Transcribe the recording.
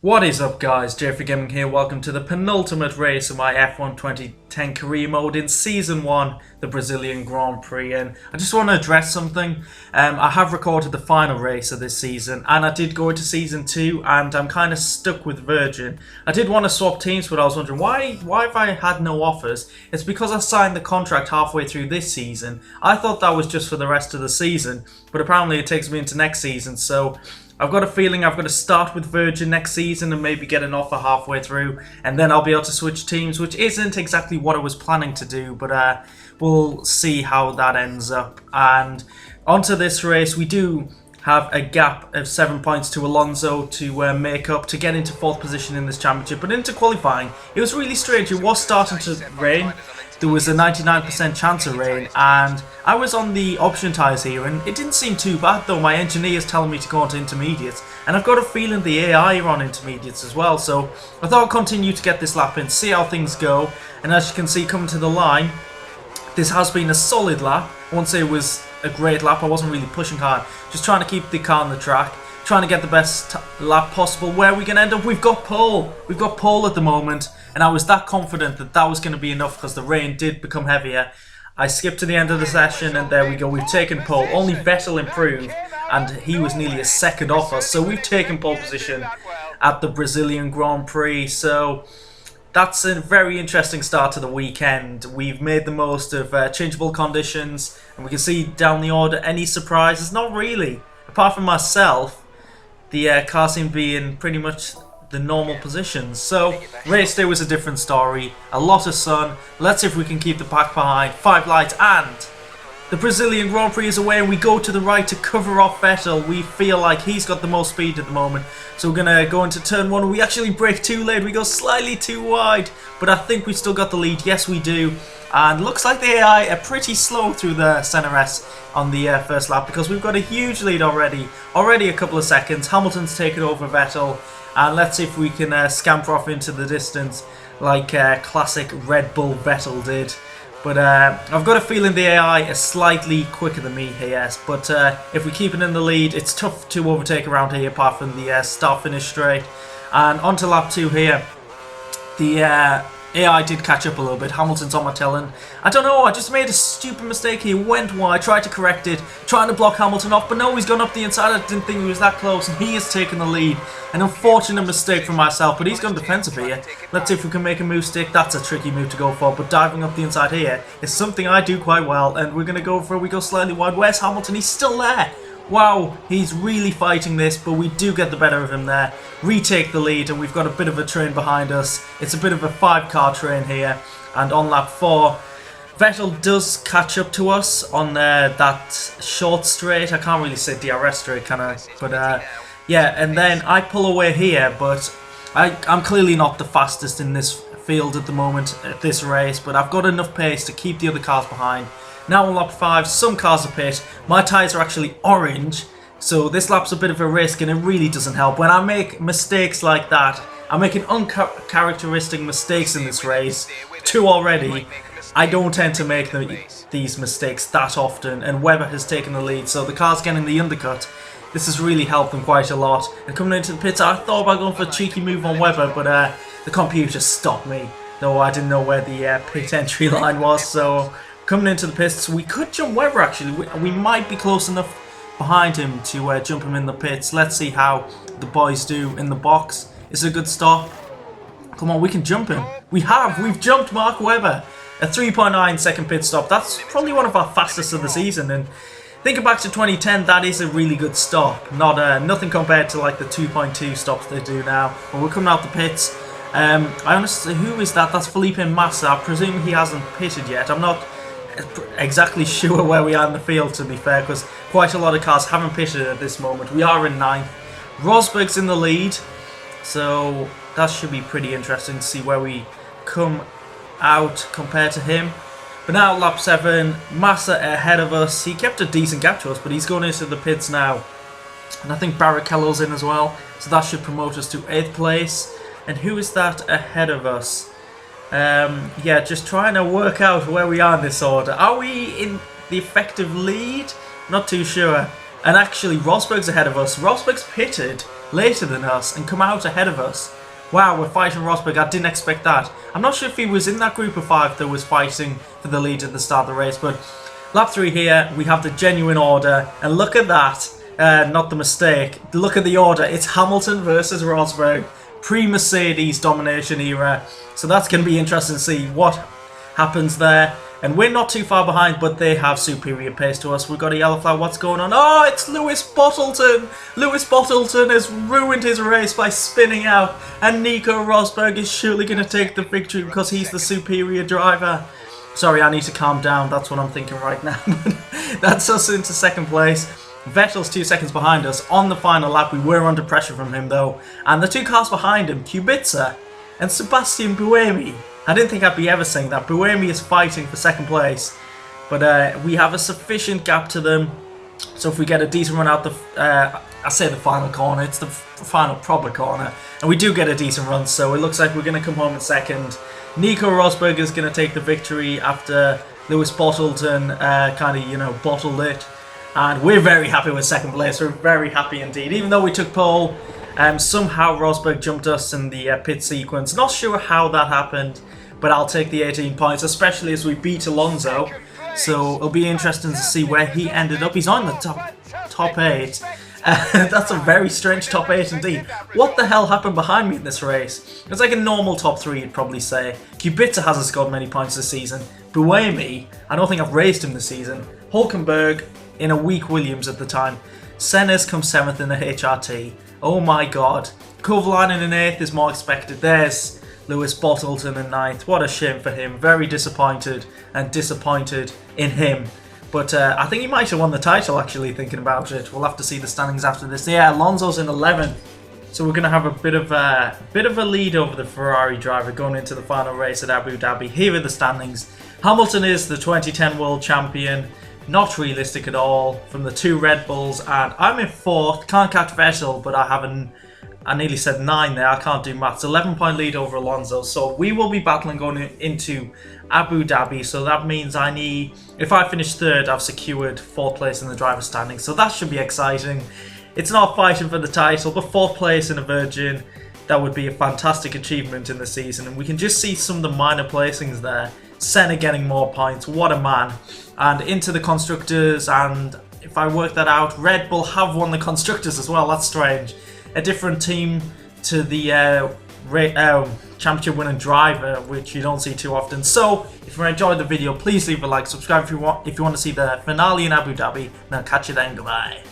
What is up, guys? JayFerGaming here. Welcome to the penultimate race of my F1 2010 career mode in Season 1, the Brazilian Grand Prix. And I just want to address something. I have recorded the final race of this season, and I did go into Season 2, and I'm kind of stuck with Virgin. I did want to swap teams, but I was wondering, why have I had no offers? It's because I signed the contract halfway through this season. I thought that was just for the rest of the season, but apparently it takes me into next season, so I've got a feeling I've got to start with Virgin next season and maybe get an offer halfway through, and then I'll be able to switch teams, which isn't exactly what I was planning to do, but we'll see how that ends up. And onto this race, we do have a gap of 7 points to Alonso to make up to get into 4th position in this championship. But into qualifying, it was really strange. It was starting to rain. There was a 99% chance of rain, and I was on the option tyres here, and it didn't seem too bad though. My engineer's telling me to go on to intermediates, and I've got a feeling the AI are on intermediates as well, so I thought I'd continue to get this lap in, see how things go. And as you can see, coming to the line, this has been a solid lap. I won't say it was a great lap, I wasn't really pushing hard, just trying to keep the car on the track, trying to get the best lap possible. Where are we going to end up? We've got pole at the moment, and I was that confident that that was going to be enough because the rain did become heavier. I skipped to the end of the session, and there we go, we've taken pole. Only Vettel improved, and he was nearly a second off us, so we've taken pole position at the Brazilian Grand Prix. So that's a very interesting start to the weekend. We've made the most of changeable conditions, and we can see down the order. Any surprises? Not really. Apart from myself, the car seemed to be in pretty much the normal positions. So race day was a different story. A lot of sun. Let's see if we can keep the pack behind. 5 lights, and the Brazilian Grand Prix is away, and we go to the right to cover off Vettel. We feel like he's got the most speed at the moment, so we're going to go into turn 1. We actually brake too late. We go slightly too wide, but I think we've still got the lead. Yes, we do. And looks like the AI are pretty slow through the center S on the first lap, because we've got a huge lead already a couple of seconds. Hamilton's taken over Vettel, and let's see if we can scamper off into the distance like classic Red Bull Vettel did. But I've got a feeling the AI are slightly quicker than me here, yes. But if we keep it in the lead, it's tough to overtake around here apart from the start-finish straight. And onto lap 2 here. The AI did catch up a little bit. Hamilton's on my tail, and I don't know, I just made a stupid mistake here. Went wide, tried to correct it, trying to block Hamilton off, but no, he's gone up the inside. I didn't think he was that close, and he has taken the lead. An unfortunate mistake from myself, but he's gone defensive here. Let's see if we can make a move stick. That's a tricky move to go for, but diving up the inside here is something I do quite well, and we're going to go for it. We go slightly wide. Where's Hamilton? He's still there. Wow, he's really fighting this, but we do get the better of him there. Retake the lead, and we've got a bit of a train behind us. It's a bit of a 5-car train here. And on lap 4, Vettel does catch up to us on that short straight. I can't really say DRS straight, can I? But yeah, and then I pull away here, but I'm clearly not the fastest in this field at the moment, at this race, but I've got enough pace to keep the other cars behind. Now on lap 5, some cars are pit. My tyres are actually orange, so this lap's a bit of a risk, and it really doesn't help. When I make mistakes like that, I'm making uncharacteristic mistakes in this race, 2 already. I don't tend to make these mistakes that often, and Webber has taken the lead, so the car's getting the undercut. This has really helped them quite a lot. And coming into the pits, I thought about going for a cheeky move on Webber, but the computer stopped me, though I didn't know where the pit entry line was, so coming into the pits, we could jump Webber actually. We might be close enough behind him to jump him in the pits. Let's see how the boys do in the box. Is it a good stop? Come on, we can jump him. We've jumped Mark Webber. A 3.9 second pit stop. That's probably one of our fastest of the season. And thinking back to 2010, that is a really good stop. Nothing compared to like the 2.2 stops they do now. But we're coming out the pits. I honestly, who is that? That's Felipe Massa. I presume he hasn't pitted yet. I'm not exactly sure where we are in the field, to be fair, because quite a lot of cars haven't pitted at this moment. We are in 9th. Rosberg's in the lead, so that should be pretty interesting to see where we come out compared to him. But now lap 7, Massa ahead of us. He kept a decent gap to us, but he's going into the pits now, and I think Barrichello's in as well, so that should promote us to 8th place. And who is that ahead of us? Yeah, just trying to work out where we are in this order. Are we in the effective lead? Not too sure. And actually, Rosberg's ahead of us. Rosberg's pitted, later than us and come out ahead of us. Wow, we're fighting Rosberg. I didn't expect that. I'm not sure if he was in that group of 5 that was fighting for the lead at the start of the race, but lap 3 here, we have the genuine order, and look at that. Not the mistake. Look at the order. It's Hamilton versus Rosberg, pre-Mercedes domination era. So that's going to be interesting to see what happens there. And we're not too far behind, but they have superior pace to us. We've got a yellow flag. What's going on? Oh, it's Lewis Bottleton. Lewis Bottleton has ruined his race by spinning out. And Nico Rosberg is surely going to take the victory because he's the superior driver. Sorry, I need to calm down. That's what I'm thinking right now. That's us into second place. Vettel's 2 seconds behind us. On the final lap, we were under pressure from him, though. And the 2 cars behind him, Kubica and Sebastian Buemi. I didn't think I'd be ever saying that. Buemi is fighting for second place, but we have a sufficient gap to them. So if we get a decent run out I say the final corner, it's the final proper corner, and we do get a decent run, so it looks like we're going to come home in second. Nico Rosberg is going to take the victory after Lewis Bottleton kind of, bottled it. And we're very happy with second place. We're very happy indeed. Even though we took pole, somehow Rosberg jumped us in the pit sequence. Not sure how that happened, but I'll take the 18 points, especially as we beat Alonso. So it'll be interesting to see where he ended up. He's on the top 8. That's a very strange top 8 indeed. What the hell happened behind me in this race? It's like a normal top 3, you'd probably say. Kubica hasn't scored many points this season. Buemi, I don't think I've raised him this season. Hulkenberg, in a weak Williams at the time. Senna's come 7th in the HRT. Oh my god. Kovalainen in 8th is more expected. There's Lewis Bottleton in 9th. What a shame for him. Very disappointed in him. But I think he might have won the title, actually, thinking about it. We'll have to see the standings after this. Yeah, Alonso's in 11th. So we're going to have a bit of a lead over the Ferrari driver going into the final race at Abu Dhabi. Here are the standings. Hamilton is the 2010 World Champion. Not realistic at all from the 2 Red Bulls, and I'm in 4th. Can't catch Vettel, but I nearly said 9 there. I can't do maths. 11-point lead over Alonso. So we will be battling going into Abu Dhabi. So that means if I finish 3rd, I've secured 4th place in the driver's standing. So that should be exciting. It's not fighting for the title, but 4th place in a Virgin, that would be a fantastic achievement in the season. And we can just see some of the minor placings there. Senna getting more points. What a man. And into the Constructors, and if I work that out, Red Bull have won the Constructors as well. That's strange. A different team to the championship winning driver, which you don't see too often. So if you enjoyed the video, please leave a like, subscribe if you want to see the finale in Abu Dhabi, and I'll catch you then. Goodbye.